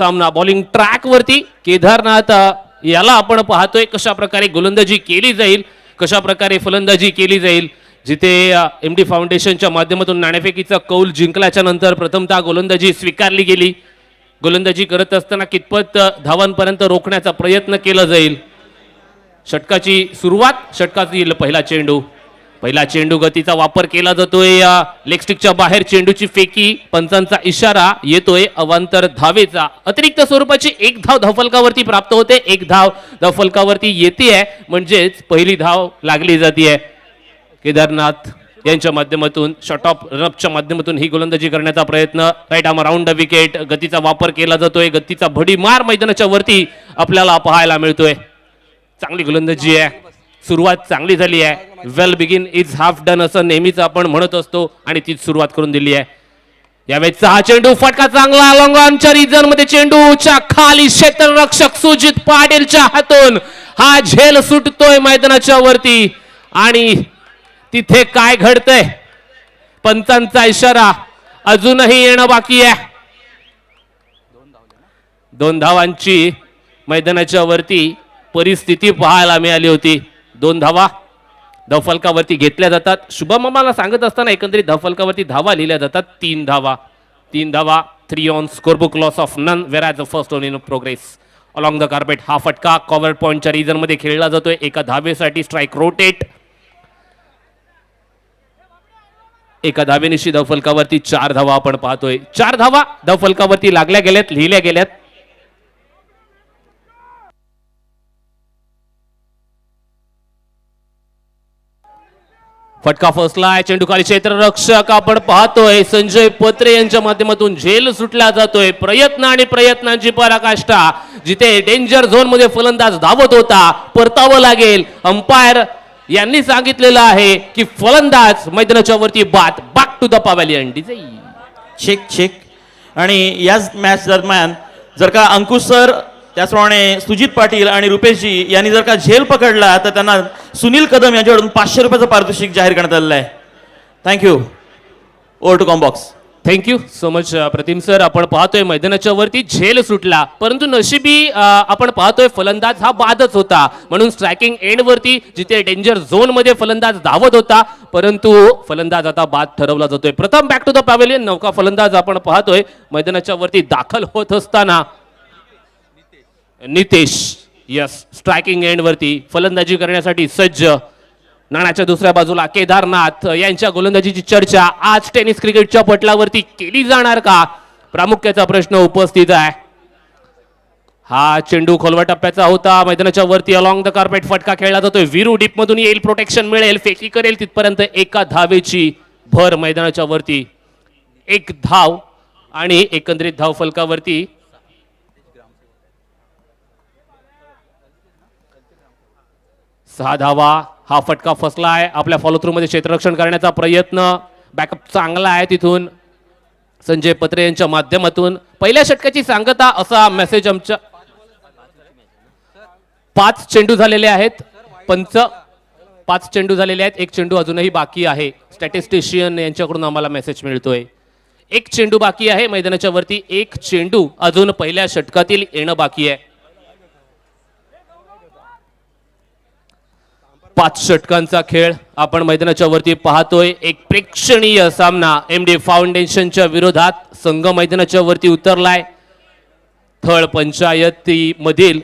सामना bowling track वरती केदारनाथ याला आपण पाहतोय कशा प्रकारे गोलंदाजी केली जाईल, कशा प्रकारे फलंदाजी केली जाईल. जिथे एमडी फाउंडेशनच्या माध्यमातून नाणेफेकीचा कौल जिंकल्याच्या नंतर प्रथमतः गोलंदाजी स्वीकारली गेली. गोलंदाजी करत असताना कितपत धावांपर्यंत रोखण्याचा प्रयत्न केला जाईल. षटकाची सुरुवात, षटकातील पहिला चेंडू गतीचा वापर केला जातोय. लेग स्टिकच्या बाहेर चेंडूची फेकी, पंचांचा इशारा येतोय अवांतर धावेचा. अतिरिक्त स्वरूपाची एक धाव धावफलकावरती प्राप्त होते. एक धाव धावफलकावरती येते म्हणजेच पहिली धाव लागली जाते. केदारनाथ यांच्या माध्यमातून शॉट ऑफ रनअपच्या माध्यमातून ही गोलंदाजी करण्याचा प्रयत्न. Right arm around the wicket, गतीचा वापर केला जातोय. गतीचा भडीमार मैदानाच्या वरती आपल्याला पाहायला मिळतोय. चांगली गोलंदाजी आहे, सुरुवात चांगली झाली आहे. वेल बिगिन इज हाफ डन असं नेहमीच आपण म्हणत असतो आणि तीच सुरुवात करून दिली आहे. यावेळेचा हा चेंडू फटका चांगला लॉंग ऑनच्या रिजन मध्ये चेंडूच्या खाली क्षेत्ररक्षक सुजित पाटीलच्या हातून हा झेल सुटतोय मैदानाच्या वरती. आणि तिथे काय घडतंय, पंचांचा इशारा अजूनही येणं बाकी आहे. 2 धावांची मैदानाच्या वरती परिस्थिती पाहायला मिळाली होती. 2 धावा धावफलकावरती घेतल्या जातात. शुभम मामाला सांगत असताना एकंदरीत धावफलकावरती धावा लिहिल्या जातात. 3 धावा 3 on scorebook, loss of none, where as the first on in progress along the carpet. हा फटका कव्हर पॉईंटच्या रिजन मध्ये खेळला जातोय. एका धावेसाठी स्ट्राईक रोटेट. एका धावेनिशी धावफलकावरती 4 धावा आपण पाहतोय. 4 धावा धावफलकावरती लागल्या गेल्यात, लिहिल्या गेल्यात. फटका फसलाय. चेंडू खाली क्षेत्ररक्षक आपण पाहतोय संजय पत्रे यांच्या माध्यमातून झेल सुटला जातोय. प्रयत्न आणि प्रयत्नांची पराकाष्ठा. जिथे डेंजर झोन मध्ये फलंदाज धावत होता, परतावं लागेल. अंपायर यांनी सांगितलेलं आहे की फलंदाज मैदानाच्या वरती बाद, back to the pavilion. Check. आणि याच मॅच दरम्यान जर का अंकुश सर, त्याचप्रमाणे सुजित पाटील आणि रुपेशजी यांनी जर का झेल पकडला तर त्यांना सुनील कदम यांच्याकडून 500 रुपयाचं पारितोषिक जाहीर करण्यात आलेलं आहे. Thank you. Over to combox. Thank you so much Pratim sir. आपण पाहतोय मैदानाच्या वरती झेल सुटला, परंतु नशिबी आपण पाहतोय फलंदाज हा बादच होता. म्हणून स्ट्रायकिंग एंड वरती जिथे डेंजर झोन मध्ये फलंदाज धावत होता, परंतु फलंदाज आता बाद ठरवला जातोय. प्रथम बॅक टू द पॅव्हेलियन नौका फलंदाज आपण पाहतोय मैदानाच्या वरती दाखल होत असताना नितेश. यस, स्ट्रायकिंग एंड वरती फलंदाजी करण्यासाठी सज्ज. नाण्याच्या दुसऱ्या बाजूला केदारनाथ यांच्या गोलंदाजीची चर्चा आज टेनिस क्रिकेटच्या पटलावरती केली जाणार का, प्रामुख्याचा प्रश्न उपस्थित आहे. हा चेंडू खोलवा टप्प्याचा होता. मैदानाच्या वरती अलॉंग द कार्पेट फटका खेळला जातोय. वीरू डीप मधून येईल, प्रोटेक्शन मिळेल, फेकी करेल तिथपर्यंत एका धावेची भर मैदानाच्या वरती. 1 धाव आणि एकंदरीत धाव फलकावरती 6 धावा. हा फटका फसला आहे. आपल्या फॉलो थ्रू मध्ये क्षेत्ररक्षण करण्याचा प्रयत्न, बॅकअप चांगला आहे तिथून संजय पत्रे यांच्या माध्यमातून. पहिल्या षटकाची सांगता असा मेसेज आमच्या. 5 चेंडू झालेले आहेत. 5 चेंडू झालेले आहेत. 1 चेंडू अजूनही बाकी आहे. स्टॅटिस्टिशियन यांच्याकडून आम्हाला मेसेज मिळतोय 1 चेंडू बाकी आहे मैदानाच्या वरती. 1 चेंडू अजून पहिल्या षटकातील येणं बाकी आहे. 5 षटकांचा खेळ आपण मैदानाच्या वरती पाहतोय. एक प्रेक्षणीय सामना एमडी फाउंडेशनच्या विरोधात. संघ मैदानाच्या वरती उतरलाय. थळ पंचायती मधील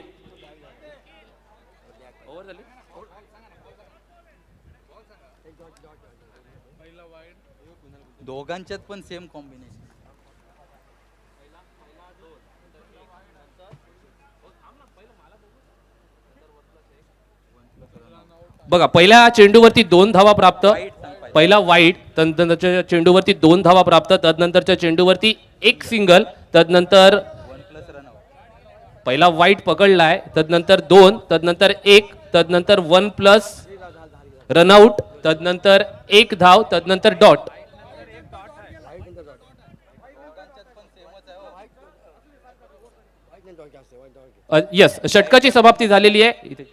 दोघांच्यात पण सेम कॉम्बिनेशन. बघा, पहिल्या चेंडूवरती 2 धावा प्राप्त. पहिला वाईट, तदनंतरच्या चेंडूवरती 2 धावा प्राप्त. तदनंतरच्या चेंडूवरती 1 सिंगल. तदनंतर पहिला वाईट पकडलाय, तदनंतर 2, तदनंतर 1, तदनंतर 1+ रनआउट, तदनंतर 1 धाव, तदनंतर डॉट. यस, षटकाची समाप्ती झालेली आहे.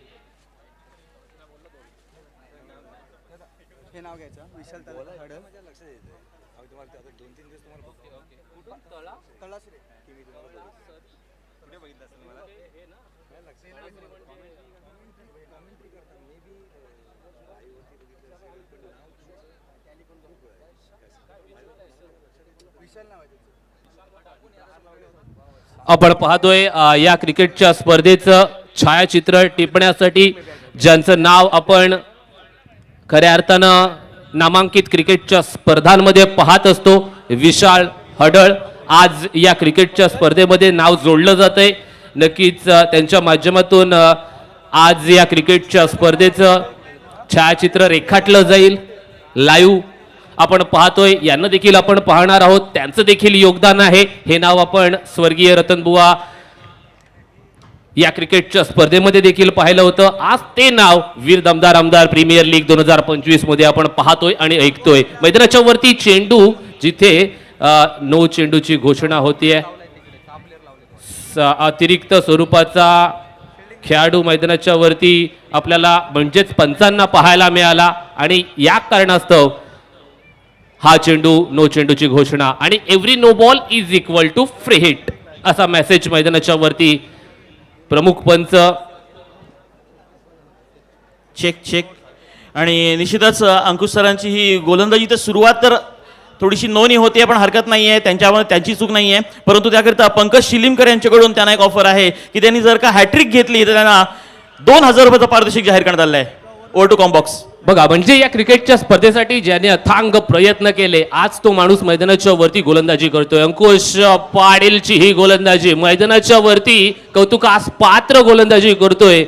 आपण पाहतोय या क्रिकेटच्या स्पर्धेचं छायाचित्र टिपण्यासाठी ज्यांचं नाव आपण खऱ्या अर्थानं नामांकित क्रिकेटच्या स्पर्धांमध्ये पाहत असतो, विशाल हडळ आज या क्रिकेटच्या स्पर्धेमध्ये नाव जोडलं जातंय. नक्कीच त्यांच्या माध्यमातून आज या क्रिकेटच्या स्पर्धेचं छायाचित्र रेखाटलं जाईल. लाईव्ह आपण पाहतोय, यांना देखील आपण पाहणार आहोत, त्यांचं देखील योगदान आहे. हे नाव आपण स्वर्गीय रतनबुवा या क्रिकेटच्या स्पर्धेमध्ये देखील पाहिलं होतं. आज ते नाव वीर दमदार आमदार प्रीमियर लीग 2025 मध्ये आपण पाहतोय आणि ऐकतोय. मैदानाच्या वरती चेंडू, जिथे नो चेंडूची घोषणा होतीये. अतिरिक्त स्वरूपाचा खेळाडू मैदानाच्या वरती आपल्याला म्हणजेच पंचांना पाहायला मिळाला आणि या कारणास्तव हा चेंडू नो चेंडूची घोषणा आणि every no ball is equal to free hit असा मेसेज मैदानाच्या वरती प्रमुख पंच. Check check. आणि निश्चितच अंकुश सरांची ही गोलंदाजी तर सुरुवात तर थोडीशी नोनी होते, पण हरकत नाही आहे, त्यांची चूक नाही आहे. परंतु त्याकरिता पंकज शिलीमकर यांच्याकडून त्यांना एक ऑफर आहे की त्यांनी जर का हॅट्रिक घेतली तर त्यांना 2,000 रुपयाचं पारितोषिक जाहीर करण्यात आलं आहे. Over to combox. बघा, म्हणजे या क्रिकेटच्या स्पर्धेसाठी ज्याने अथांग प्रयत्न केले, आज तो माणूस मैदानाच्या वरती गोलंदाजी करतोय. अंकुश पाटीलची ही गोलंदाजी मैदानाच्या वरती कौतुकास पात्र गोलंदाजी करतोय,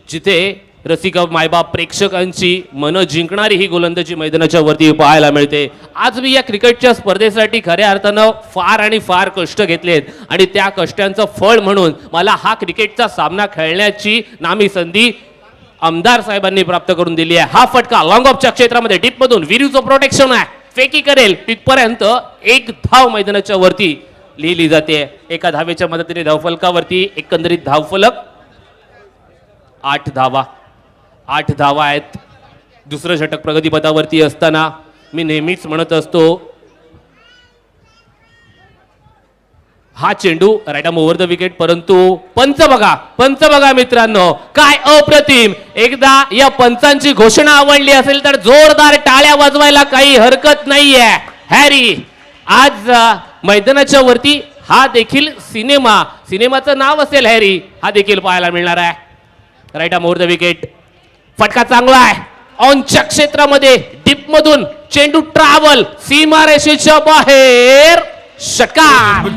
जिथे रसिका मायबाप प्रेक्षकांची मन जिंकणारी ही गोलंदाजी मैदानाच्या वरती पाहायला मिळते. आज मी या क्रिकेटच्या स्पर्धेसाठी खऱ्या अर्थानं फार आणि फार कष्ट घेतलेत आणि त्या कष्टांचं फळ म्हणून मला हा क्रिकेटचा सामना खेळण्याची नामी संधी आमदार साहेबांनी प्राप्त करून दिली आहे. हा फटका लॉंग ऑफच्या क्षेत्रामध्ये डीप मधून विरुचं प्रोटेक्शन आहे, फेकी करेल तिथपर्यंत एक धाव मैदानाच्या वरती लिहिली जाते. एका धावेच्या मदतीने धावफलकावरती एकंदरीत धावफलक 8 धावा आहेत. दुसरं षटक प्रगतीपथावरती असताना मी नेहमीच म्हणत असतो, हा चेंडू right arm over the wicket, परंतु पंच बघा मित्रांनो, काय अप्रतिम. एकदा या पंचांची घोषणा आवडली असेल तर जोरदार टाळ्या वाजवायला काही हरकत नाहीये. हॅरी आज मैदानाच्या वरती हा देखील सिनेमाचं नाव असेल हॅरी, हा देखील पाहायला मिळणार आहे. Right arm over the wicket. फटका चांगला आहे ऑनच्या क्षेत्रामध्ये, डीप मधून चेंडू ट्रॅव्हल सीमारेषेच्या बाहेर, षटकार.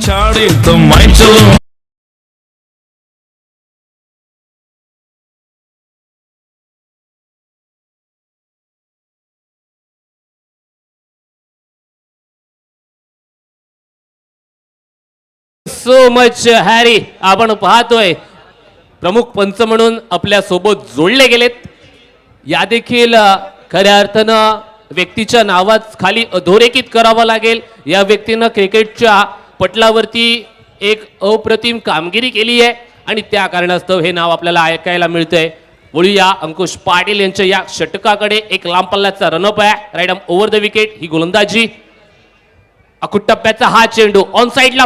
So much Harry. आपण पाहतोय प्रमुख पंच म्हणून आपल्या सोबत जोडले गेलेत. या देखील खऱ्या अर्थानं व्यक्तीच्या नावात खाली अधोरेखित करावं लागेल. या व्यक्तीनं क्रिकेटच्या पटलावरती एक अप्रतिम कामगिरी केली आहे आणि त्या कारणास्तव हे नाव आपल्याला ऐकायला मिळतंय. वळूया अंकुश पाटील यांच्या या षटकाकडे. एक लांब पल्ल्याचा रनअप आहे, right arm over the wicket ही गोलंदाजी. अकुट टप्प्याचा हा चेंडू ऑन साइडला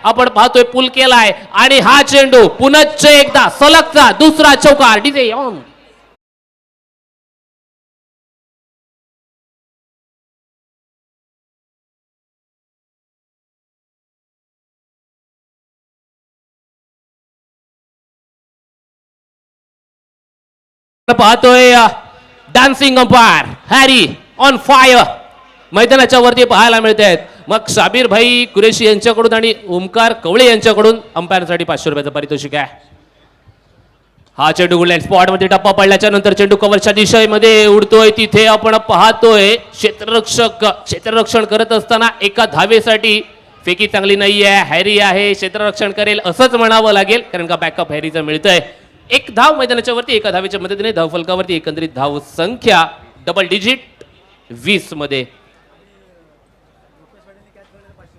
आपण पाहतोय पुल केलाय आणि हा चेंडू पुनश्च एकदा सलगचा दुसरा चौकार. DJ on. पाहतोय dancing umpire Harry on fire मैदानाच्या वरती पाहायला मिळत आहेत. मग शाबीर भाई कुरेशी यांच्याकडून आणि ओमकार कवळे यांच्याकडून अंपायरसाठी 500 रुपयाचं पारितोषिक आहे. हा चेंडू गुडलँड स्पॉट मध्ये टप्पा पडल्याच्या नंतर चेंडू कव्हरच्या दिशेमध्ये उडतोय. तिथे आपण पाहतोय क्षेत्ररक्षण करत असताना एका धावेसाठी फेकी चांगली नाहीये. हॅरी आहे, क्षेत्ररक्षण करेल असंच म्हणावं लागेल, कारण का बॅकअप हॅरीचं मिळतंय. एक धाव मैदानाच्या वरती एका धावेच्या मदतीने धावफलकावरती एकंदरीत धाव संख्या डबल डिजिट 20 मध्ये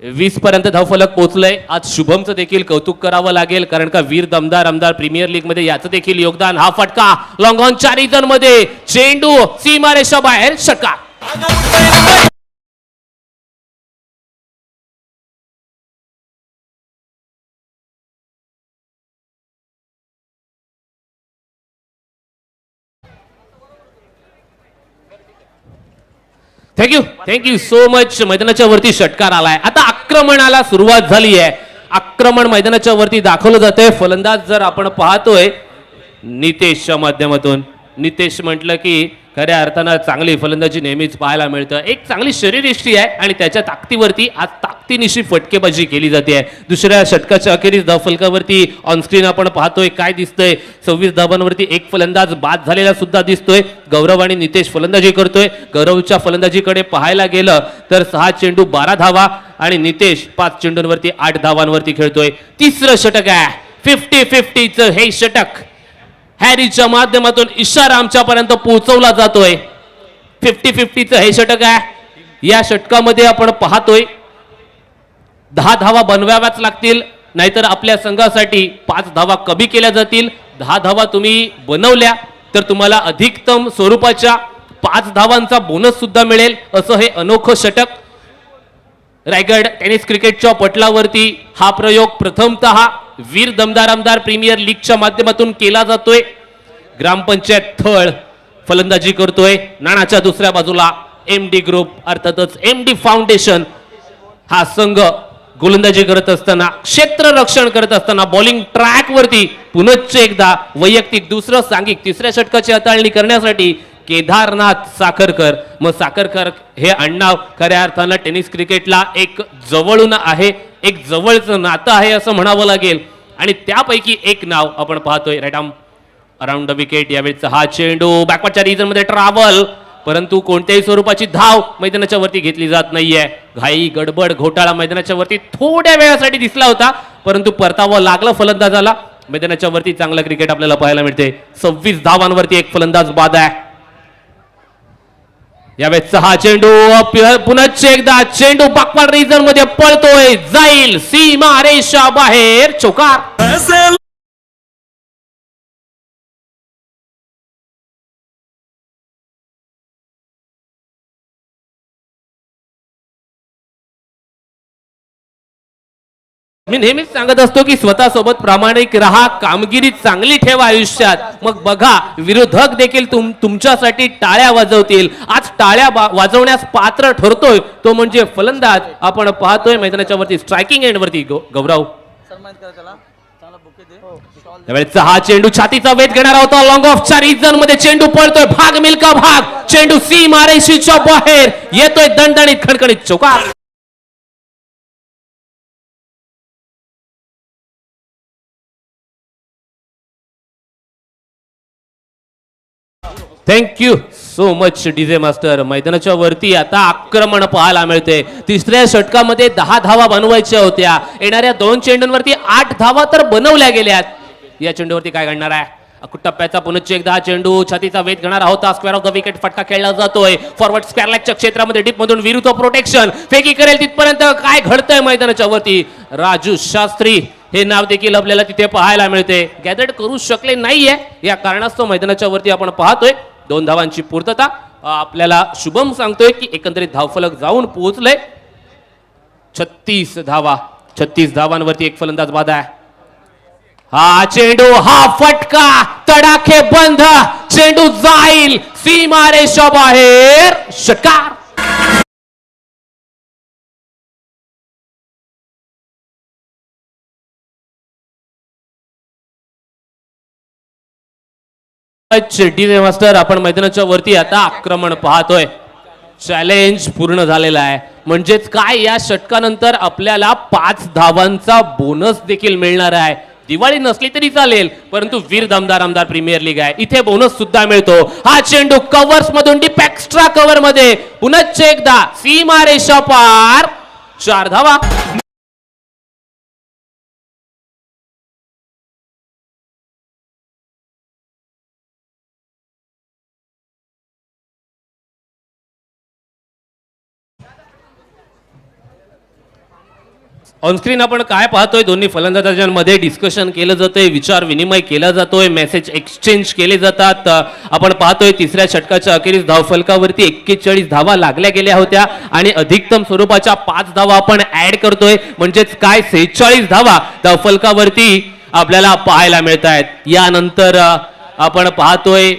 20 पर्यंत धावफलक पोहोचलंय. आज शुभमचं देखील कौतुक करावं लागेल, कारण का वीर दमदार आमदार प्रीमियर लीग मध्ये याचं देखील योगदान. हा फटका लॉंग ऑन 4 रन मध्ये चेंडू सीमारेषा बाहेर, षटकार. Thank you so much. मैदानाच्या वरती षटकार आलाय. आता आक्रमणाला सुरुवात झाली आहे. आक्रमण मैदानाच्या वरती दाखवलं जातंय. फलंदाज जर आपण पाहतोय नितेशच्या माध्यमातून, नितेश म्हटलं की खऱ्या अर्थानं चांगली फलंदाजी नेहमीच पाहायला मिळतं. एक चांगली शरीरयष्टी आहे आणि त्याच्या ताकदीवरती आज ताकदीनिशी फटकेबाजी केली जाते आहे. दुसऱ्या षटकाच्या अखेरीस धावफलकावरती ऑनस्क्रीन आपण पाहतोय काय दिसतंय. 26 धावांवरती एक फलंदाज बाद झालेला सुद्धा दिसतोय. गौरव आणि नितेश फलंदाजी करतोय. गौरवच्या फलंदाजीकडे पाहायला गेलं तर 6 चेंडू 12 धावा आणि नितेश 5 चेंडूंवरती 8 धावांवरती खेळतोय. तिसरं षटक आहे 50-50चं हे षटक हॅरीच्या माध्यमातून इशारा आमच्यापर्यंत पोहोचवला जातोय. 50-50चं हे षटक आहे. या षटकामध्ये आपण पाहतोय 10 धावा बनवाव्याच लागतील, नाहीतर आपल्या संघासाठी 5 धावा कमी केल्या जातील. 10 धावा तुम्ही बनवल्या तर तुम्हाला अधिकतम स्वरूपाच्या 5 धावांचा बोनस सुद्धा मिळेल. असं हे अनोखं षटक रायगड टेनिस क्रिकेटच्या पटलावरती हा प्रयोग प्रथमतः वीर दमदार आमदार प्रीमियर लीगच्या माध्यमातून केला जातोय. ग्रामपंचायत थळ फलंदाजी करतोय. नाणाच्या दुसऱ्या बाजूला MD ग्रुप अर्थातच MD फाउंडेशन हा संघ गोलंदाजी करत असताना, क्षेत्ररक्षण करत असताना बॉलिंग ट्रॅक वरती पुनश्च एकदा वैयक्तिक दुसरं सांघिक तिसऱ्या षटकाची हाताळणी करण्यासाठी केदारनाथ साखरकर. मग साखरकर हे आडनाव खऱ्या अर्थानं टेनिस क्रिकेटला एक जवळून आहे, एक जवळचं नातं आहे असं म्हणावं लागेल. आणि त्यापैकी एक नाव आपण पाहतोय right arm around the wicket. यावेळेचा हा चेंडू बॅकवर्डच्या रिजन मध्ये ट्रॅव्हल, परंतु कोणत्याही स्वरूपाची धाव मैदानाच्या वरती घेतली जात नाहीये. घाई गडबड घोटाळा मैदानाच्या वरती थोड्या वेळासाठी दिसला होता, परंतु परतावा लागला फलंदाजाला. मैदानाच्या वरती चांगलं क्रिकेट आपल्याला पाहायला मिळते. 26 धावांवरती एक फलंदाज बाद आहे. यावेळेचा हा चेंडू पुनश्च एकदा चेंडू बॅकवर्ड रिजन मध्ये पळतोय, जाईल सीमा रेषा बाहेर, चौकार. मी नेहमीच सांगत असतो की स्वतःसोबत प्रामाणिक राहा, कामगिरी चांगली ठेवा आयुष्यात. मग बघा विरोधक देखील तुमच्यासाठी टाळ्या वाजवतील. आज टाळ्या वाजवण्यास पात्र ठरतोय तो म्हणजे फलंदाज. आपण पाहतोय मैदानाच्या वरती स्ट्रायकिंग एंड वरती गौरव. सन्मानित करा त्याला. चांगला बुके दे. त्यावेळेचा हा चेंडू छातीचा वेध घेणारा होता. लॉंग ऑफच्या रिजन मध्ये चेंडू पळतोय, भाग मिल्का भाग, चेंडू सीमा रेषेच्या बाहेर येतोय, दणदणीत खणखणीत चौकार. Thank you so much DJ master. मैदानाच्या वरती आता आक्रमण पाहायला मिळते. तिसऱ्या षटकामध्ये 10 धावा बनवायच्या होत्या. येणाऱ्या 2 चेंडूंवरती 8 धावा तर बनवल्या गेल्यात. या चेंडूवरती काय घडणार आहे? टप्प्याचा पुनश्च एकदा चेंडू छातीचा वेध घेणारा होता. स्क्वेअर ऑफ द विकेट फटका खेळला जातोय. फॉरवर्ड स्क्वेअर लेगच्या क्षेत्रामध्ये डीप मधून विरुद्ध प्रोटेक्शन फेकी करेल तिथपर्यंत काय घडतंय मैदानाच्या वरती? राजू शास्त्री हे नाव देखील आपल्याला तिथे पाहायला मिळते. गॅदर्ड करू शकले नाहीये, या कारणास्तव मैदानाच्या वरती आपण पाहतोय 2 धावांची पूर्तता. आपल्याला शुभम सांगतोय की एकंदरीत धावफलक जाऊन पोहोचले 36 धावा. 36 धावांवरती एक फलंदाज बाद आहे. हा चेंडू, हा फटका, तडाखे बंद, चेंडू जाईल सीमारेषा बाहेर, षटकार. डीजे मास्टर आपण मैदानाच्या वरती आता आक्रमण पाहतोय. चॅलेंज पूर्ण झालेला आहे. म्हणजेच काय, या षटकानंतर आपल्याला 5 धावांचा बोनस देखील मिळणार आहे. दिवाळी नसली तरी चालेल, परंतु वीर दमदार आमदार प्रीमियर लीग आहे, इथे बोनस सुद्धा मिळतो. हा चेंडू कव्हर्स मधून डीप एक्स्ट्रा कव्हर मध्ये पुनश्च एकदा सीमा रेषा पार, 4 धावा. ऑनस्क्रीन आपण काय पाहतोय, दोन्ही फलंदाजांमध्ये डिस्कशन केलं जातंय, विचार विनिमय केला जातोय, मेसेज एक्सचेंज केले जातात. आपण पाहतोय तिसऱ्या षटकाच्या अखेरीस धावफलकावरती 41 धावा लागल्या गेल्या होत्या आणि अधिकतम स्वरूपाच्या 5 धावा आपण ऍड करतोय. म्हणजेच काय 46 धावा धावफलकावरती आपल्याला पाहायला मिळत आहेत. यानंतर आपण पाहतोय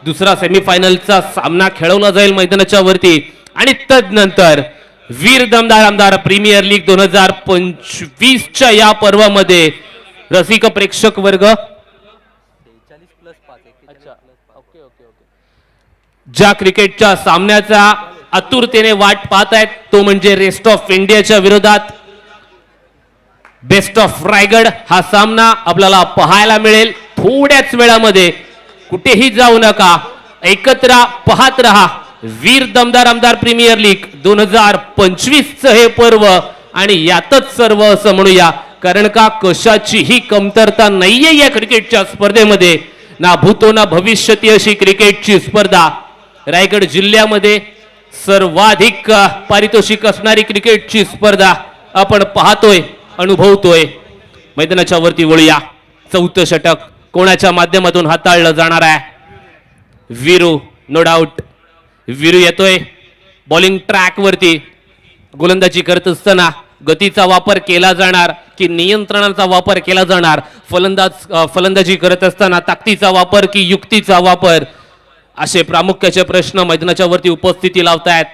दुसरा सेमीफायनलचा सामना खेळवला जाईल मैदानाच्या वरती. आणि तदनंतर वीर दमदार आमदार प्रीमियर लीग 2025च्या या पर्वामध्ये रसिक प्रेक्षक वर्ग 43+5 ओके ओके ओके ज्या क्रिकेटच्या सामन्याचा आतुरतेने वाट पाहत आहेत तो म्हणजे रेस्ट ऑफ इंडियाच्या विरोधात बेस्ट ऑफ रायगड हा सामना आपल्याला पाहायला मिळेल थोड्याच वेळामध्ये. कुठेही जाऊ नका, एकत्र पाहत रहा वीर दमदार आमदार प्रीमियर लीग 2025चं हे पर्व. आणि यातच सर्व असं म्हणूया, कारण का कशाचीही कमतरता नाहीये या क्रिकेटच्या स्पर्धेमध्ये. ना भूतो ना भविष्यती अशी क्रिकेटची स्पर्धा. रायगड जिल्ह्यामध्ये सर्वाधिक पारितोषिक असणारी क्रिकेटची स्पर्धा आपण पाहतोय, अनुभवतोय. मैदानाच्या वरती वळूया. चौथं षटक कोणाच्या माध्यमातून हाताळलं जाणार आहे? वीरू, नो डाऊट वीरू येतोय बॉलिंग ट्रॅक वरती. गोलंदाजी करत असताना गतीचा वापर केला जाणार की नियंत्रणाचा वापर केला जाणार? फलंदाजी करत असताना ताकदीचा वापर की युक्तीचा वापर? असे प्रामुख्याचे प्रश्न मैदानाच्या वरती उपस्थिती लावतायत.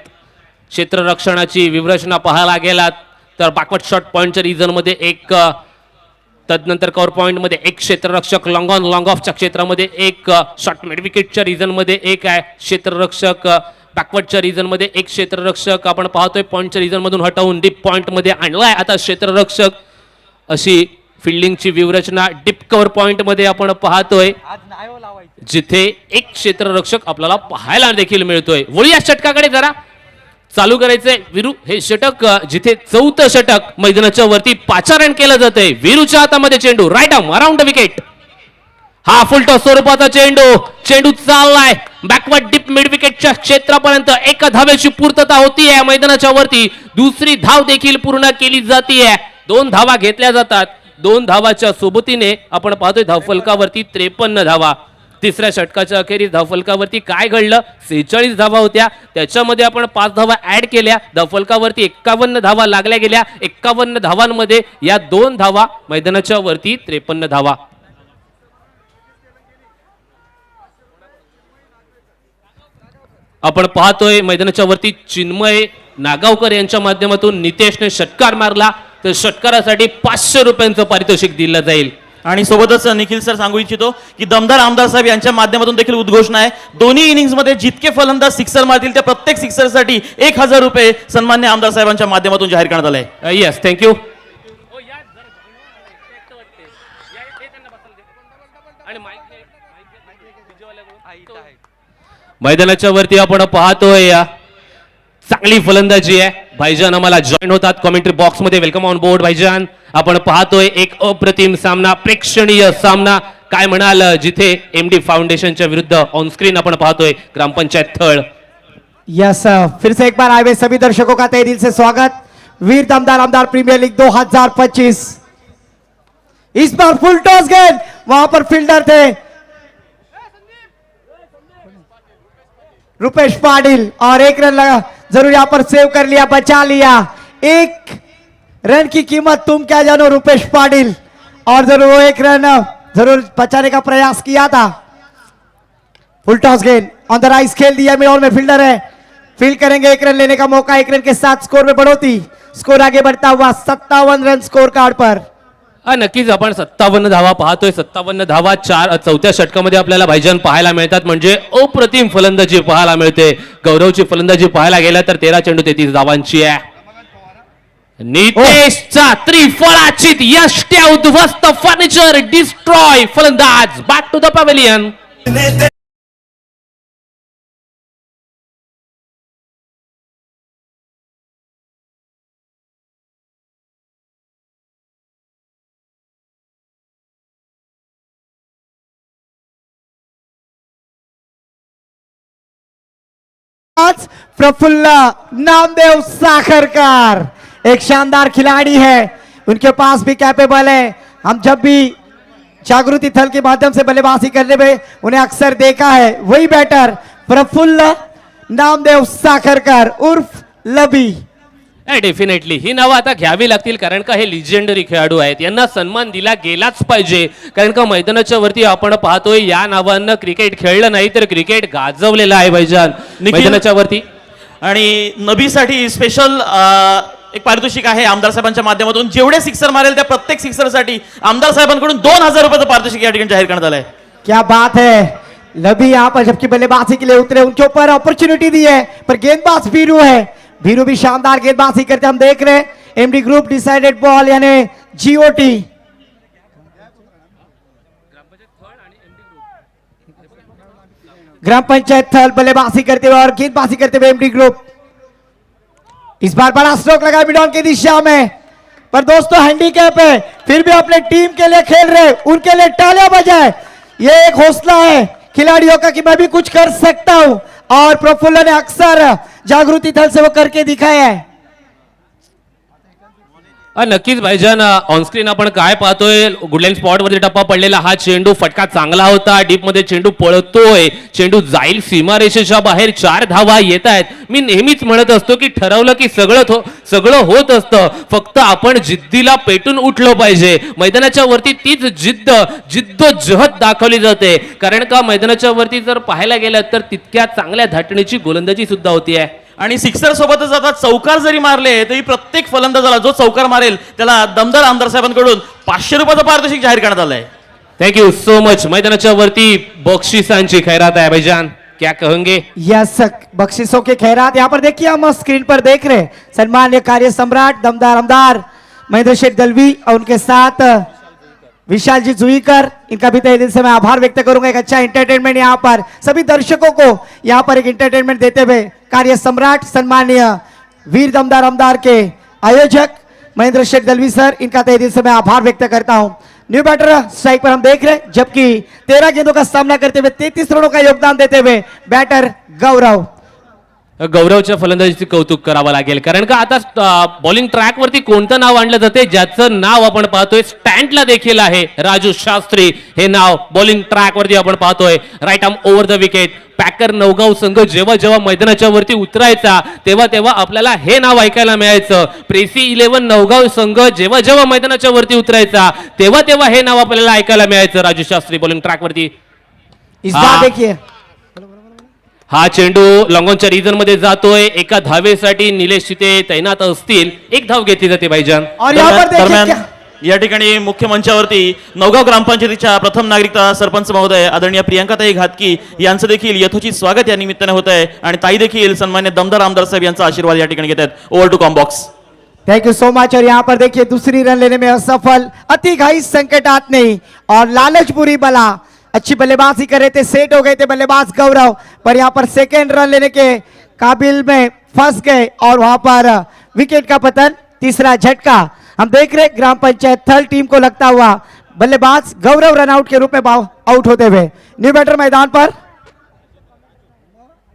क्षेत्ररक्षणाची व्यूहरचना पाहायला गेलात तर बॅकवर्ड शॉट पॉइंटच्या रिजनमध्ये एक, तदनंतर कव्हर पॉइंटमध्ये एक क्षेत्ररक्षक, लॉंग ऑन लॉंग ऑफच्या क्षेत्रामध्ये एक, शॉर्ट मिड विकेटच्या रिजनमध्ये एक आहे क्षेत्ररक्षक, बॅकवर्डच्या रिजनमध्ये एक क्षेत्ररक्षक आपण पाहतोय. पॉइंटच्या रिजनमधून हटवून डीप पॉइंटमध्ये आणलाय आता क्षेत्ररक्षक. अशी फिल्डिंगची व्यूहरचना डीप कव्हर पॉइंटमध्ये आपण पाहतोय, आज नाही हो लावायचं. जिथे एक क्षेत्ररक्षक आपल्याला पाहायला देखील मिळतोय. वळूया षटकाकडे जरा. चालू करायचंय वीरू हे षटक, जिथे चौथं षटक मैदानाच्या वरती पाचारण केलं जातंय. वीरूच्या हातामध्ये चेंडू, राईट आर्म अराउंड विकेट. हा फुलटॉस स्वरूपाचा चेंडू चाललाय बॅकवर्ड डीप मिड विकेटच्या क्षेत्रापर्यंत. एका धावेची पूर्तता होतीये मैदानाच्या वरती. दुसरी धाव देखील पूर्ण केली जातीये. 2 धावा घेतल्या जातात. 2 धावाच्या सोबतीने आपण पाहतोय धावफलकावरती 53 धावा. तिसऱ्या षटकाच्या अखेरीस धावफलकावरती काय घडलं? 46 धावा होत्या, त्याच्यामध्ये आपण 5 धावा ऍड केल्या. धावफलकावरती 51 धावा लागल्या गेल्या. 51 धावांमध्ये या 2 धावा, मैदानाच्या वरती 53 धावा. आपण पाहतोय मैदानाच्या वरती चिन्मय नागावकर यांच्या माध्यमातून नितेशने षटकार मारला, तर षटकारासाठी 500 रुपयांचं पारितोषिक दिलं जाईल. आणि सोबतच निखिल सर सांगू इच्छितो की दमदार आमदार साहेब यांच्या माध्यमातून देखील उद्घोषणा आहे. दोन्ही इनिंग्स मध्ये जितके फलंदाज सिक्सर मारतील त्या प्रत्येक सिक्सरसाठी 1000 रुपये सन्मान्य आमदार साहेबांच्या माध्यमातून जाहीर करण्यात आले. Yes, thank you. मैदानाच्या वरती आपण पाहतोय चांगली फलंदाजी आहे. भाईजान आम्हाला जॉईन होतात कॉमेंट्री बॉक्स मध्ये. वेलकम ऑन बोर्ड भाईजान. आपण पाहतोय एक अप्रतिम सामना, प्रेक्षणीय सामना. काय म्हणाल, जिथे एमडी फाउंडेशनच्या विरुद्ध ऑन स्क्रीन आपण पाहतोय ग्रामपंचायत थळ. यस, फिर से एक बार आए हुए सभी दर्शकों का तहे दिल से स्वागत. वीर दमदार आमदार प्रीमियर लीग 2025. इस बार फुल टॉस गेंद, वहां पर फील्डर थे रुपेश पाटिल और एक रन लगा, जरूर यहां पर सेव कर लिया, बचा लिया. 1 रन की कीमत तुम क्या जानो रुपेश पाटिल, और जरूर वो 1 रन जरूर बचाने का प्रयास किया था. फुल टॉस गेंद ऑन द राइस खेल दिया, मिड ऑन में फील्डर है, फील्ड करेंगे. 1 रन लेने का मौका, 1 रन के साथ स्कोर में बढ़ोतरी. स्कोर आगे बढ़ता हुआ 57 रन स्कोर कार्ड पर. नक्कीच आपण 57 धावा पाहतोय. 57 धावा चौथ्या षटकामध्ये आपल्याला भाईजान पाहायला मिळतात. म्हणजे अप्रतिम फलंदाजी पाहायला मिळते. गौरवची फलंदाजी पाहायला गेला तर 13 चेंडू 33 धावांची आहे. नितेशचा त्रिफळाची यष्ट्या उद्ध्वस्त, फर्निचर डिस्ट्रॉय. फलंदाज बॅक टू द पॅव्हेलियन. आज प्रफुल्ल नामदेव साखरकर एक शानदार खिलाड़ी है, उनके पास भी कैपेबल है. हम जब भी जागृति थल के माध्यम से बल्लेबाजी करने में उन्हें अक्सर देखा है. वही बैटर प्रफुल्ल नामदेव साखरकर उर्फ लबी. डेफिनेटली ही नावं आता घ्यावी लागतील, कारण का हे लिजेंडरी खेळाडू आहेत. यांना सन्मान दिला गेलाच पाहिजे, कारण का मैदानाच्या वरती आपण पाहतोय या नावांना क्रिकेट खेळलं नाही तर क्रिकेट गाजवलेलं आहे भाईजान मैदानाच्या वरती. आणि नबीसाठी स्पेशल एक पारितोषिक आहे आमदार साहेबांच्या माध्यमातून. जेवढे सिक्सर मारेल त्या प्रत्येक सिक्सरसाठी आमदार साहेबांकडून 2000 रुपयाचं पारितोषिक या ठिकाणी जाहीर करण्यात आलंय. क्या बात है, नबी यहाँ पर जबकि बल्लेबाजी के लिए उतरे, उनके ऊपर अपॉर्चुनिटी दी है, पर गेंदबाज बीरू है, बीरू भी शानदार गेंदबाजी करते हम देख रहे हैं. एमडी ग्रुप डिसाइडेड बॉल यानी जीओटी. ग्राम पंचायत थल बल्लेबाजी करते हुए और गेंदबाजी करते हुए एमडी ग्रुप. इस बार बड़ा स्ट्रोक लगा मिड ऑन की दिशा में, पर दोस्तों हैंडीकैप है, फिर भी अपने टीम के लिए खेल रहे, उनके लिए तालियां बजाए. ये एक हौसला है खिलाड़ियों का कि मैं भी कुछ कर सकता हूं, और प्रफुल्ल ने अक्सर जागृति थल से वो करके दिखाया है. नक्कीच भाईजान, ऑनस्क्रीन आपण काय पाहतोय, गुडलाईन स्पॉट वरती टप्पा पडलेला हा चेंडू, फटका चांगला होता, डीप मध्ये चेंडू पळतोय, चेंडू जाईल सीमारेषेच्या बाहेर, 4 धावा येत आहेत. मी नेहमीच म्हणत असतो की ठरवलं की सगळं होत असतं, फक्त आपण जिद्दीला पेटून उठलो पाहिजे. मैदानाच्या वरती तीच जिद्दोजहद दाखवली जाते, कारण का मैदानाच्या वरती जर पाहायला गेलं तर तितक्या चांगल्या धाटणीची गोलंदाजी सुद्धा होतीये. आणि सिक्सर सोबतच आता चौकार जरी मारले तरी प्रत्येक फलंदाजाला जो चौकार मारेल त्याला दमदार आमदार साहेबांकडून 500 रुपयाचं पारितोषिक जाहीर करण्यात आलंय. Thank you so much. मैदानाच्या वरती बक्षिसांची खैरात आहे भाईजान, क्या कहेंगे? यस, बख्शिशों के खैरात यहाँ पर देखिए, हम स्क्रीन पर देख रहे हैं सम्मान्य कार्य सम्राट दमदार आमदार महेंद्र शेठ दलवी और उनके साथ विशाल जी जुईकर. इनका भी तहे दिल से मैं आभार व्यक्त करूंगा. एक अच्छा एंटरटेनमेंट यहाँ पर सभी दर्शकों को यहाँ पर एक एंटरटेनमेंट देते हुए कार्य सम्राट सन्मान्य वीर दमदार आमदार के आयोजक महेंद्र शेठ दलवी सर, इनका तहे दिल से मैं आभार व्यक्त करता हूं. न्यू बैटर स्ट्राइक पर हम देख रहे हैं, जबकि 13 गेंदों का सामना करते हुए 33 रनों का योगदान देते हुए बैटर गौरव. गौरवच्या फलंदाजीचे कौतुक करावं लागेल, कारण का आता बॉलिंग ट्रॅक वरती कोणतं नाव आणलं जाते, ज्याचं नाव आपण पाहतोय स्टँडला देखील आहे, राजू शास्त्री हे नाव बॉलिंग ट्रॅक वरती आपण पाहतोय. Right arm over the wicket. Packer Navgaon संघ जेव्हा जेव्हा मैदानाच्या वरती उतरायचा तेव्हा तेव्हा आपल्याला हे नाव ऐकायला मिळायचं. प्रेसी 11 नवगाव संघ जेव्हा जेव्हा मैदानाच्या वरती उतरायचा तेव्हा तेव्हा हे नाव आपल्याला ऐकायला मिळायचं. राजू शास्त्री बॉलिंग ट्रॅक वरती. इस बार देखिए, हा चेंडू लॉंगॉनच्या रिजन मध्ये जातोय. एका धावेसाठी निलेश तिथे तैनात असतील, एक धाव घेतली जाते भाईजान. और यहाँ पर देखिए दरम्यान क्या- या ठिकाणी मुख्य मंचावरती नवगाव ग्रामपंचायतीच्या प्रथम नागरिकता सरपंच महोदय आदरणीय प्रियंकाताई घातकी यांचं देखील यथोचित स्वागत या निमित्ताने होत आहे, आणि ताई देखील सन्मान्य दमदार आमदार साहेब यांचा आशीर्वाद या ठिकाणी घेत आहेत. Over to combox. Thank you so much. और यहाँ पर देखिए दूसरी रन लेने में असफल, अति घाई संकटात नहीं और लालच बुरी बला. अच्छी बल्लेबाजी कर रहे थे, सेट हो गए थे बल्लेबाज गौरव, पर यहाँ पर सेकेंड रन लेने के काबिल में फंस गए और वहां पर विकेट का पतन. तीसरा झटका हम देख रहे ग्राम पंचायत थल टीम को लगता हुआ बल्लेबाज गौरव रनआउट के रूप में आउट होते हुए. न्यू बैटर मैदान पर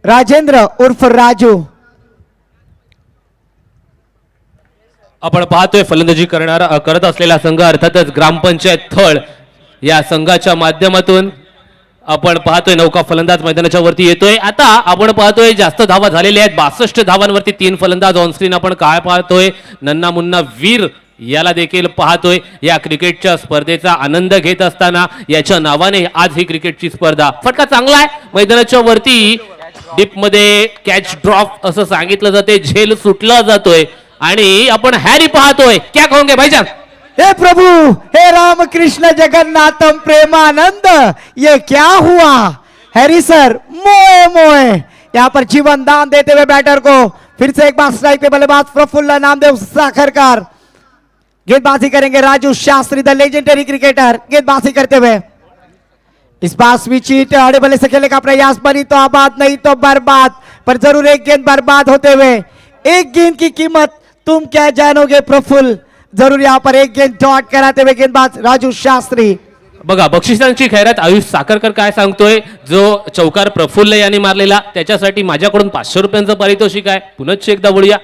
राजेंद्र उर्फ राजू. आपण पाहतोय फलंदाजी करत असलेला संघ अर्थातच ग्रामपंचायत थळ. या संघाच्या माध्यमातून आपण पाहतोय नौका फलंदाज मैदानाच्या वरती येतोय. आता आपण पाहतोय जास्त धावा झालेल्या आहेत, 62 धावांवरती 3 फलंदाज ऑनस्क्रीन आपण काय पाहतोय, नन्ना मुन्ना वीर याला देखील पाहतोय. या क्रिकेटच्या स्पर्धेचा आनंद घेत असताना याच्या नावाने आज ही क्रिकेटची स्पर्धा. फटका चांगला आहे मैदानाच्या वरती, डीप मध्ये कॅच ड्रॉप असं सांगितलं जाते, झेल सुटला जातोय आणि आपण हॅरी पाहतोय. क्या कहोगे भाईजान? हे प्रभु, हे राम कृष्ण जगन्नाथम प्रेमानंद, ये क्या हुआ? हैरी सर मोए मोए यहाँ पर जीवन दान देते हुए बैटर को फिर से एक बार स्ट्राइक पे बल्लेबाज प्रफुल्ल नामदेव साखरकर. गेंदबाजी करेंगे Raju Shastri the legendary cricketer, गेंदबाजी करते हुए. इस बार स्विचिट आड़े बल्ले से खेलने का प्रयास, बनी तो आबाद नहीं तो बर्बाद, पर जरूर एक गेंद बर्बाद होते हुए. एक गेंद की कीमत तुम क्या जानोगे प्रफुल्ल, जरूर यहाँ पर एक गेंद डॉट कराते हुए गेंदबाज राजू शास्त्री. बघा बक्षिसांची खैरात आयुष साखरकर काय सांगतोय, जो चौकार प्रफुल्ल यांनी मारलेला त्याच्यासाठी माझ्याकडून 500 रुपयांचं पारितोषिक आहे. पुनश्च एकदा बोलूया.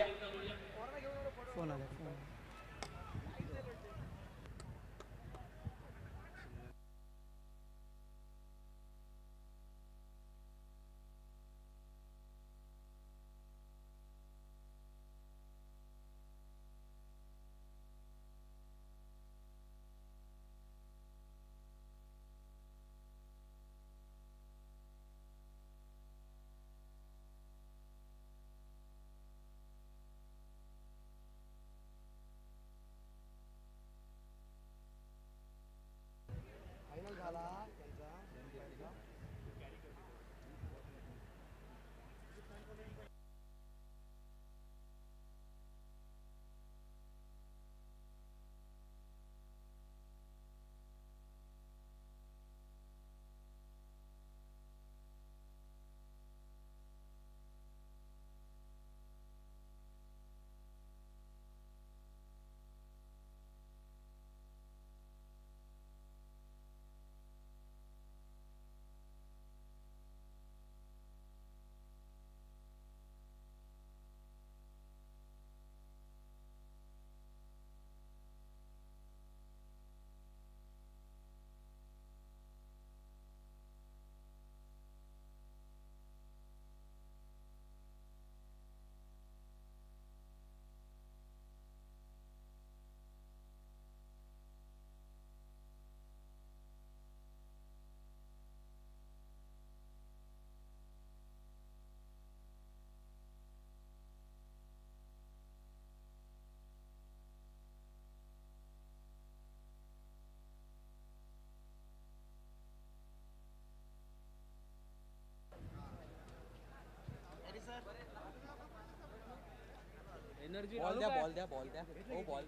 बॉल द्या बॉल द्या बॉल द्या हो बॉल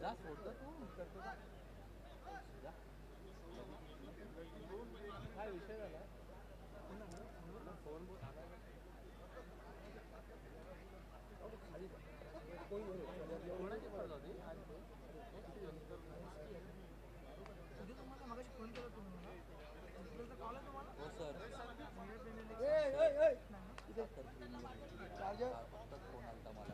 जा सोड जा तू करतो जा. जा. काय विषय झाला फोन कोणाची पडत होती हो सर फोन आलता मला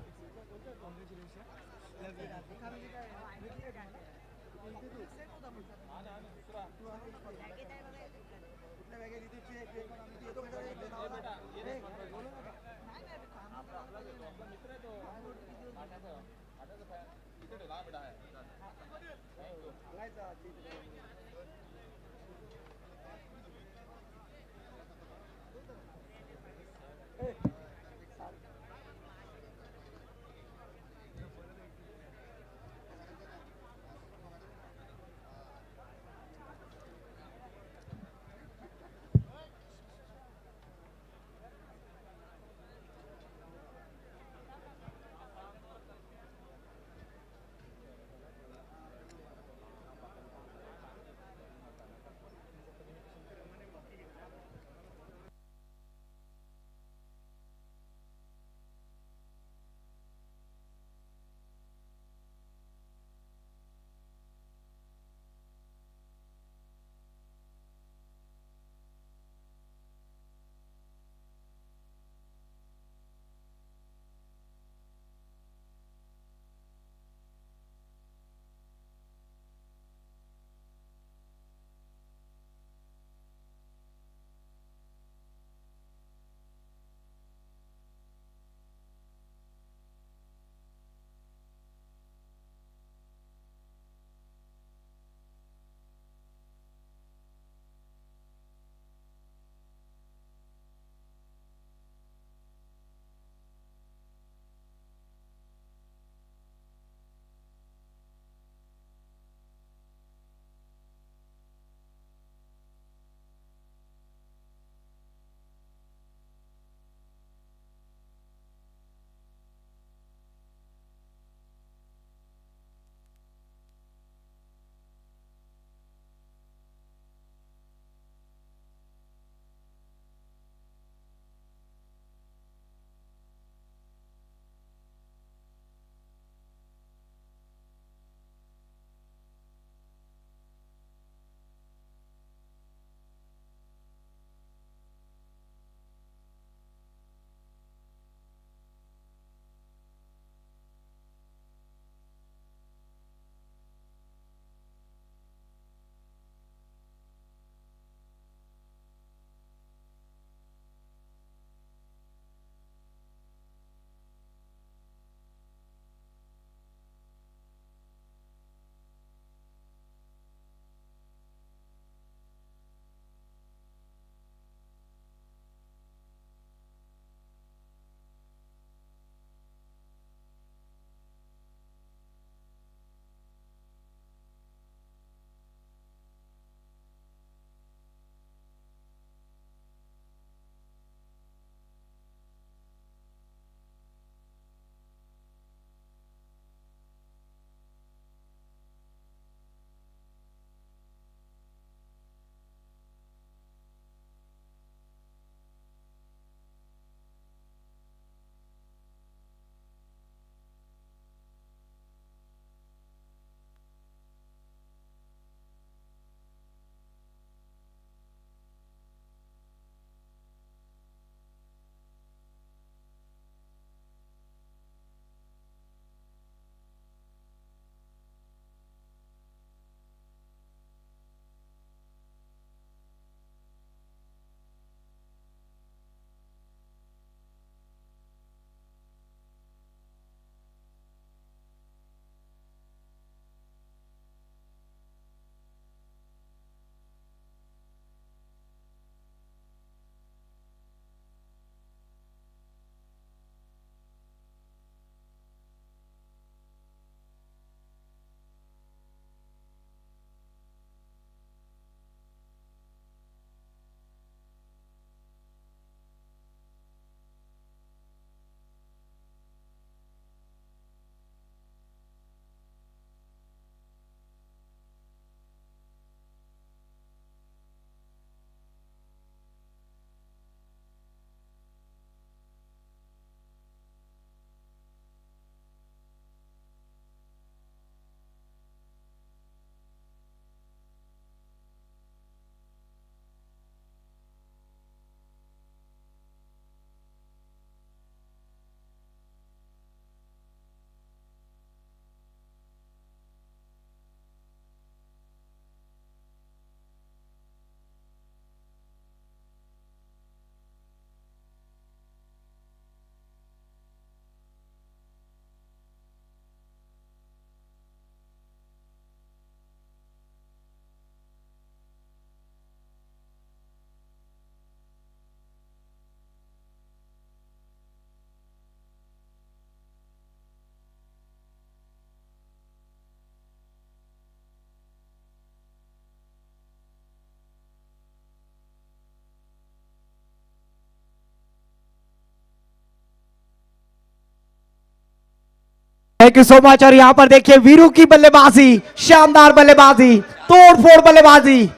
थैंक यू सो मच। और यहाँ पर देखिए वीरू की बल्लेबाजी, शानदार बल्लेबाजी, तोड़फोड़ बल्लेबाजी,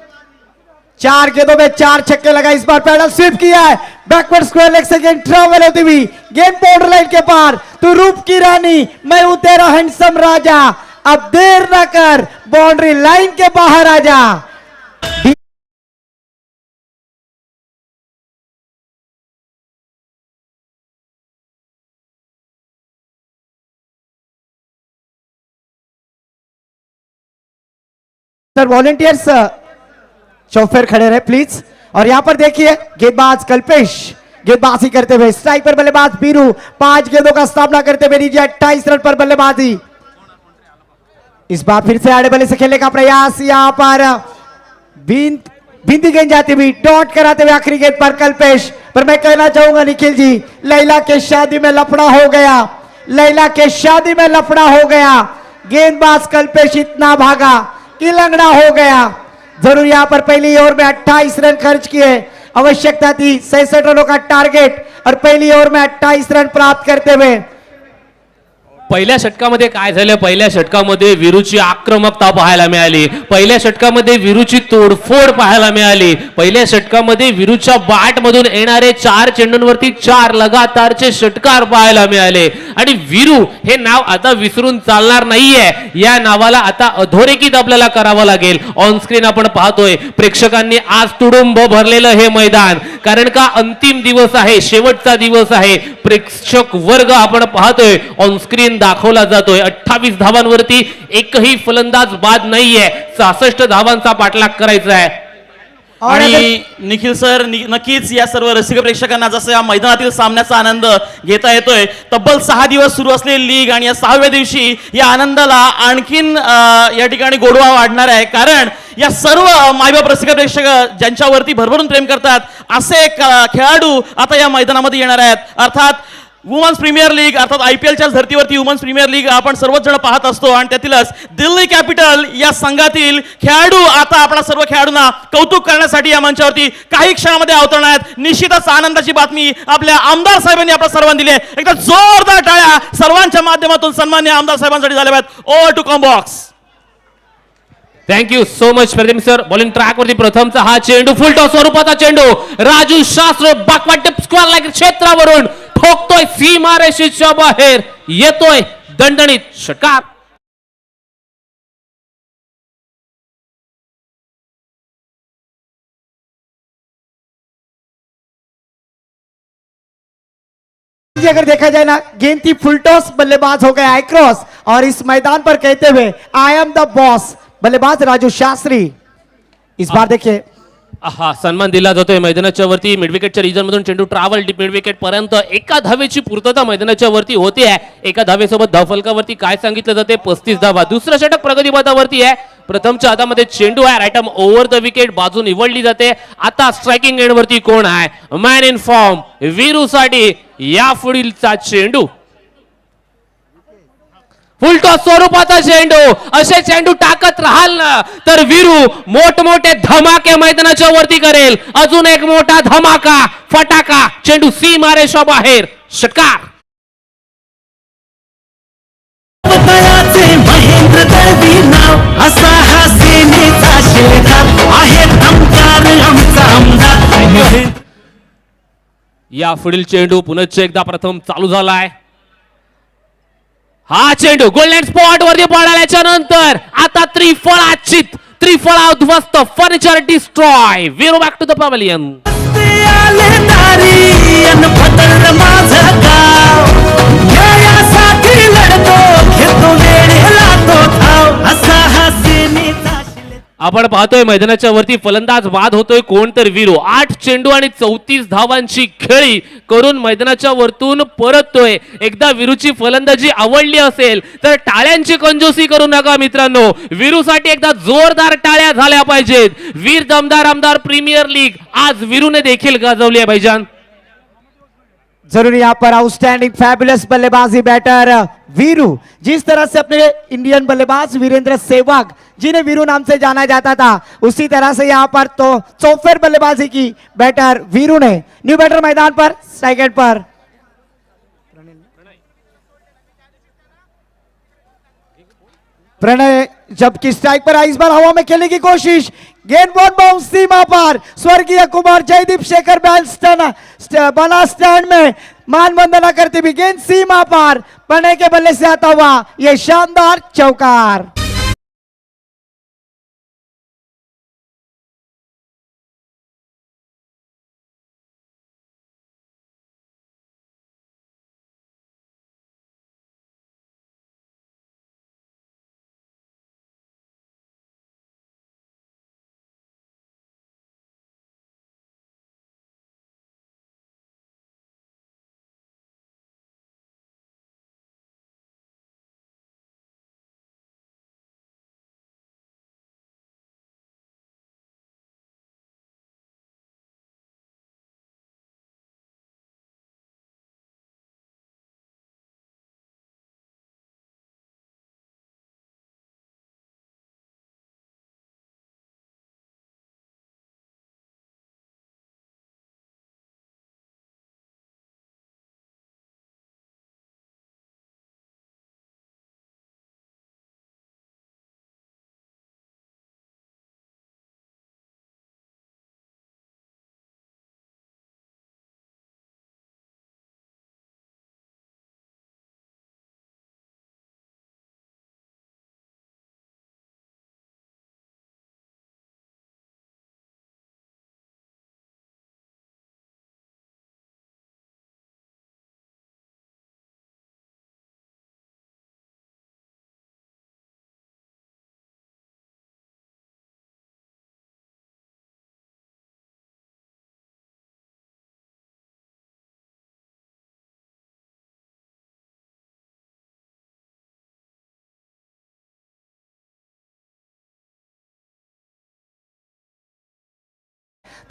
4 गेंदों में 4 छक्के लगा। इस बार पैडल स्वीप किया है, बैकवर्ड स्क्वायर लेग से गेंद ट्रैवल होती हुई गेंद बॉर्डर लाइन के पार। तू रूप की रानी, मैं हूं तेरा हैंडसम राजा, अब देर न कर, बाउंड्री लाइन के बाहर आ जा। सर वॉलंटियर्स चौफेर खड़े रहे प्लीज। और यहां पर देखिए गेंदबाज कल्पेश गेंदबाजी करते हुए, स्ट्राइक पर बल्लेबाज बीरू 5 गेंदों का सामना करते हुए नीचे 28 रन पर बल्लेबाजी। इस बार फिर से आड़े बल्ले से खेलने का प्रयास, यहां पर बिंदी गेंद जाती हुई डॉट कराते हुए आखिरी गेंद पर कल्पेश। पर मैं कहना चाहूंगा निखिल जी, लैला के शादी में लफड़ा हो गया, लैला के शादी में लफड़ा हो गया। गेंदबाज कल्पेश इतना भागा कि लंगड़ा हो गया। जरूर यहां पर पहली ओवर में 28 रन खर्च किए, आवश्यकता थी 66 रनों का टारगेट, और पहली ओवर में 28 रन प्राप्त करते हुए पहिल्या षटकामध्ये काय झालं, पहिल्या षटकामध्ये वीरूची आक्रमकता पाहायला मिळाली, पहिल्या षटकामध्ये वीरूची तोडफोड पाहायला मिळाली, पहिल्या षटकामध्ये वीरूच्या बॅट मधून येणारे 4 चेंडूंवरती 4 लगातारचे षटकार पाहायला मिळाले। आणि वीरू हे नाव आता विसरून चालणार नाहीये, या नावाला आता अधोरेखित आपल्याला करावं लागेल। ऑन स्क्रीन आपण पाहतोय प्रेक्षकांनी आज तुडुंब भरलेलं हे मैदान, कारण का अंतिम दिवस आहे, शेवटचा दिवस आहे। प्रेक्षक वर्ग आपण पाहतोय ऑन स्क्रीन दाखवला जातोय। 28 धावांवरती एकही फलंदाज बाद नाहीये, 66 धावांचा पाठलाग करायचा आहे। आणि निखिल सर नक्कीच या सर्व रसिक प्रेक्षकांना जसं या मैदानातील सामन्याचा आनंद घेता येतोय, तब्बल 6 दिवस सुरू असलेली लीग आणि या 6व्या दिवशी या आनंदाला आणखीन या ठिकाणी गोडवा वाढणार आहे। कारण या सर्व मायबाप रसिक प्रेक्षक ज्यांच्यावरती भरभरून प्रेम करतात असे खेळाडू आता या मैदानामध्ये येणार आहेत। अर्थात वुमन्स प्रीमियर लीग अर्थात IPLच्या धर्तीवरती वुमन्स प्रीमियर लीग आपण सर्वच जण पाहत असतो, आणि त्यातीलच दिल्ली कॅपिटल या संघातील खेळाडू आता आपल्या सर्व खेळाडूंना कौतुक करण्यासाठी या मंचावरती काही क्षणामध्ये अवतरणार आहेत। निश्चितच आनंदाची बातमी आपल्या आमदार साहेबांनी आपल्या सर्वांना दिली आहे। एकदा जोरदार टाळ्या सर्वांच्या माध्यमातून सन्माननीय आमदार साहेबांसाठी झाल्या आहेत। Over to combox. Thank you so much Pradeep sir. Bowling track वरती प्रथमचा हा चेंडू फुल टॉस स्वरूपाचा चेंडू, राजू शास्त्र बॅकवर्ड टिप स्क्वेअर लाईन क्षेत्रावरून ठोकतोय, सीमारेषेच्या बाहेर येतोय, दणदणीत षटकार। अगर देखा जाए ना, गेंद थी फुल टॉस, बल्लेबाज हो गया क्रॉस, और इस मैदान पर कहते हुए आई एम द बॉस बल्लेबाज राजू शास्त्री। इस बार देखिए हा सन्मान दिला जातोय मैदानाच्या वरती। मिड विकेटच्या रिजन मधून चेंडू ट्रॅव्हल डीप मिड विकेट पर्यंत एका धावेची पूर्तता मैदानाच्या वरती होते आहे। एका धावेसोबत धावफलकावरती काय सांगितलं जाते, 35 धावा। दुसरं षटक प्रगतीपथावरती आहे। प्रथमच्या हातामध्ये चेंडू आहे, right arm over the wicket बाजू निवडली जाते। आता स्ट्रायकिंग एंड वरती कोण आहे, मॅन इन फॉर्म वीरू साठी या पुढीलचा चेंडू, फुल टॉस स्वरूपाचा चेंडू। असे चेंडू टाकत राहाल ना तर वीरू मोठमोठे धमाके मैदानाच्या वरती करेल। अजून एक मोठा धमाका, फटाका, चेंडू सीमारेषा बाहेर, षटकार। महेंद्र दळवी नाव असा हा सेनेचा शिरधार आहे, धमकार आमचा आमदार। या पुढील चेंडू पुनश्च एकदा प्रथम चालू झालाय। हा चेंडू गोल्डन स्पॉट वरती पळाल्याच्या नंतर आता त्रिफळाचित, त्रिफळा उद्ध्वस्त, furniture destroy, Viru back to the pavilion. आले दारी अन बदल माझं गाव, न्यायासाठी लढतो, घेतो वेळेला तो धाव, असा हा सेनेचा आपण पाहतोय मैदानाच्या वरती फलंदाज बाद होतोय कोण तर वीरू। 8 चेंडू आणि 34 धावांची खेळी करून मैदानाच्या वरतून परततोय। एकदा वीरूची फलंदाजी आवडली असेल तर टाळ्यांची कंजूसी करू नका मित्रांनो, वीरूसाठी एकदा जोरदार टाळ्या झाल्या पाहिजेत। वीर दमदार आमदार प्रीमियर लीग आज वीरूने देखील गाजवली आहे भाईजान। जरूर यहाँ पर आउटस्टैंडिंग फैबुलस बल्लेबाजी बैटर वीरू, जिस तरह से अपने इंडियन बल्लेबाज वीरेंद्र सहवाग जिन्हें वीरू नाम से जाना जाता था, उसी तरह से यहाँ पर तो चौफेर बल्लेबाजी की बैटर वीरू ने। न्यू बैटर मैदान पर सेकंड पर प्रणय जबकि स्ट्राइक पर इस बार हवा में खेलने की कोशिश, गेंद बहुत बाउंस सीमा पर, स्वर्गीय कुमार जयदीप शेखर बना स्टैंड में मान वंदना करते हुए गेंद सीमा पर, प्रणय के बल्ले से आता हुआ यह शानदार चौकार।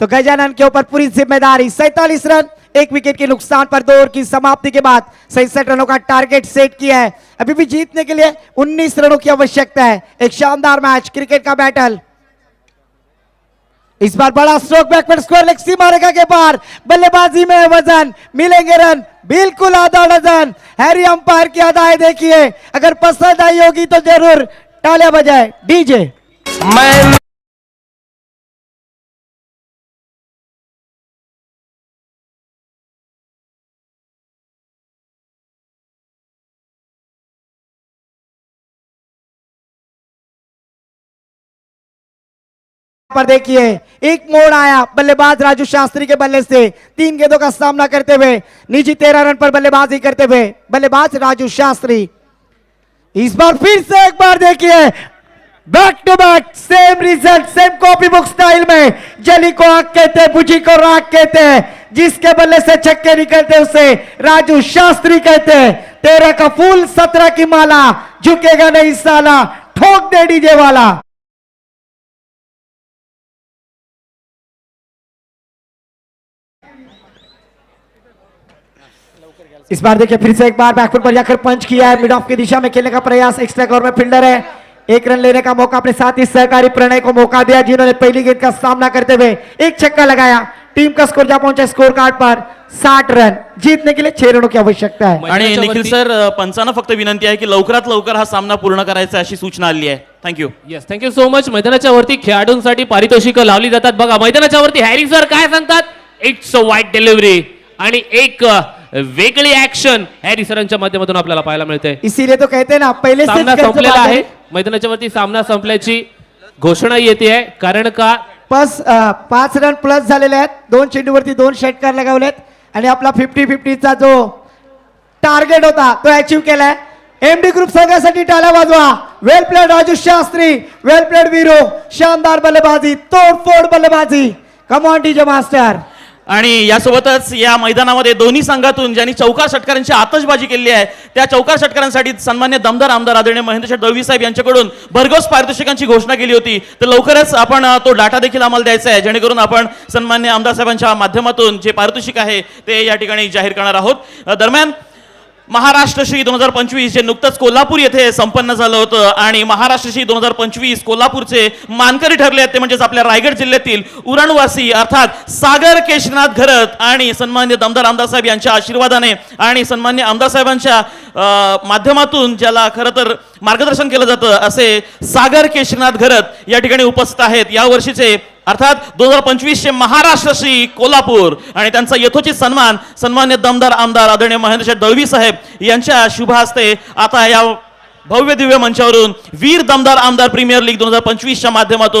तो गजानन के ऊपर पूरी जिम्मेदारी, 47 रन, 1 विकेट के नुकसान पर 2 ओवर की समाप्ति के बाद 67 रनों का टारगेट सेट किया है। अभी भी जीतने के लिए 19 रनों की आवश्यकता है। एक शानदार मैच, क्रिकेट का बैटल। इस बार बड़ा स्ट्रोक बैकवर्ड स्क्वायर लेग सीमा रेखा के पार, बल्लेबाजी में वजन, मिलेंगे रन बिल्कुल आधा डजन। हैरी अंपायर की अदाएं देखिए, अगर पसंद आई होगी तो जरूर तालियां बजाए डीजे। मैं पर देखिए एक मोड़ आया, बल्लेबाज राजू शास्त्री के बल्ले से 3 गेंदों का सामना करते हुए निजी 13 रन पर बल्लेबाजी करते हुए बल्लेबाज राजू शास्त्री। इस बार फिर से एक बार देखिए, back to back same result, same copy book style में। जली को आग कहते, बुझी को राग कहते हैं, जिसके बल्ले से छक्के निकलते उसे राजू शास्त्री कहते हैं। 13 का फूल 17 की माला, झुकेगा नहीं साला, ठोक दे डीजे वाला। इस बार देखिए फिर से एक बार बैकफुट पर जाकर पंच किया है, मिड ऑफ की दिशा में खेलने का प्रयास। एक्स्ट्रा कवर में फील्डर है, 1 रन लेने का मौका अपने साथी सहकारी प्रणय को मौका दिया, जिन्होंने पहली गेंद का सामना करते हुए एक छक्का लगाया। टीम का स्कोर जा पहुंचा स्कोर कार्ड पर 60 रन। जीतने के लिए 6 रनों की आवश्यकता है। आणि निखिल सर, पंचांना फक्त विनंती आहे की लवकरात लवकर हा सामना पूर्ण करायचा अशी सूचना आली आहे। Thank you. Yes, thank you so much. मैदानाच्या वरती खेळाडूंसाठी पारितोषिकं लावली जातात बघा। मैदानाच्या वरती हॅरी सर काय सांगतात? इट्स अ वाईट डिलिव्हरी आणि एक वेगळी ऍक्शन हॅरी सरांच्या माध्यमातून आपल्याला पाहायला मिळते। इसीलिए तो कहते हैं ना, पहले से सामना संपलेला आहे। मैदानाच्या वरती सामना संपल्याची घोषणा येते आहे, कारण का 5 रन प्लस झालेले आहेत। 2 चेंडूवरती 2 षटकार लगावलेत आणि आपला 50-50चा जो टार्गेट होता तो अचीव केलाय। एमडी ग्रुप संघासाठी टाळ्या वाजवा। वेल प्लेड राजू शास्त्री, वेल प्लेड वीरू, शानदार बल्लेबाजी, तोडफोड बल्लेबाजी। Come on DJ master. आणि यासोबतच या मैदानामध्ये दोन्ही संघातून ज्यांनी चौकार षटकारांची आतषबाजी केली आहे त्या चौकार षटकारांसाठी सन्मान्य दमदार आमदार आदरणीय महेंद्र दळवी साहेब यांच्याकडून भरघोस पारितोषिकांची घोषणा केली होती। तर लवकरच आपण तो डाटा देखील आम्हाला द्यायचा आहे, जेणेकरून आपण सन्मान्य आमदार साहेबांच्या माध्यमातून जे पारितोषिक आहे ते या ठिकाणी जाहीर करणार आहोत। दरम्यान महाराष्ट्रश्री 2025 जे नुकतंच कोल्हापूर येथे संपन्न झालं होतं आणि महाराष्ट्रश्री 2025 कोल्हापूरचे मानकरी ठरले आहेत ते म्हणजेच आपल्या रायगड जिल्ह्यातील उरणवासी अर्थात सागर केशनाथ घरत आणि सन्मान्य दमदार आमदार साहेब यांच्या आशीर्वादाने आणि सन्मान्य आमदार साहेबांच्या माध्यमातून ज्याला खरं तर मार्गदर्शन केलं जातं असे सागर केशनाथ घरत या ठिकाणी उपस्थित आहेत. या वर्षीचे अर्थात 2025 चे महाराष्ट्रश्री कोल्हापूर आणि त्यांचा यथोचित सन्मान सन्मान्य दमदार आमदार आदरणीय महेंद्र दळवी साहेब यांच्या शुभ हस्ते आता या भव्य दिव्य मंचावरून वीर दमदार आमदार प्रीमियर लीग 2025 च्या माध्यमातून